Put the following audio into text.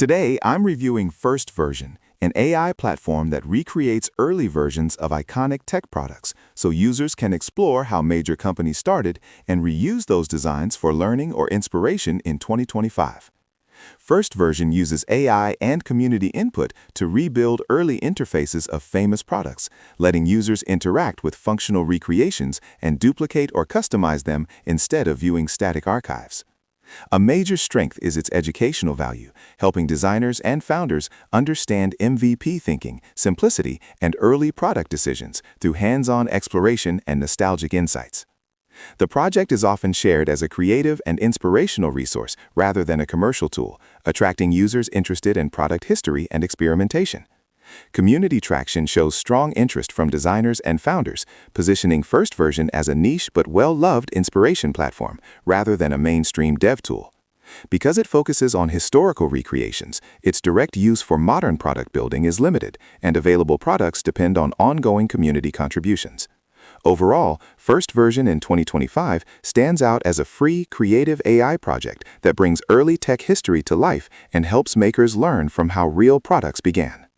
Today, I'm reviewing FirstVersion, an AI platform that recreates early versions of iconic tech products so users can explore how major companies started and reuse those designs for learning or inspiration in 2025. FirstVersion uses AI and community input to rebuild early interfaces of famous products, letting users interact with functional recreations and duplicate or customize them instead of viewing static archives. A major strength is its educational value, helping designers and founders understand MVP thinking, simplicity, and early product decisions through hands-on exploration and nostalgic insights. The project is often shared as a creative and inspirational resource rather than a commercial tool, attracting users interested in product history and experimentation. Community traction shows strong interest from designers and founders, positioning FirstVersion as a niche but well-loved inspiration platform rather than a mainstream dev tool. Because it focuses on historical recreations, its direct use for modern product building is limited, and available products depend on ongoing community contributions. Overall, FirstVersion in 2025 stands out as a free, creative AI project that brings early tech history to life and helps makers learn from how real products began.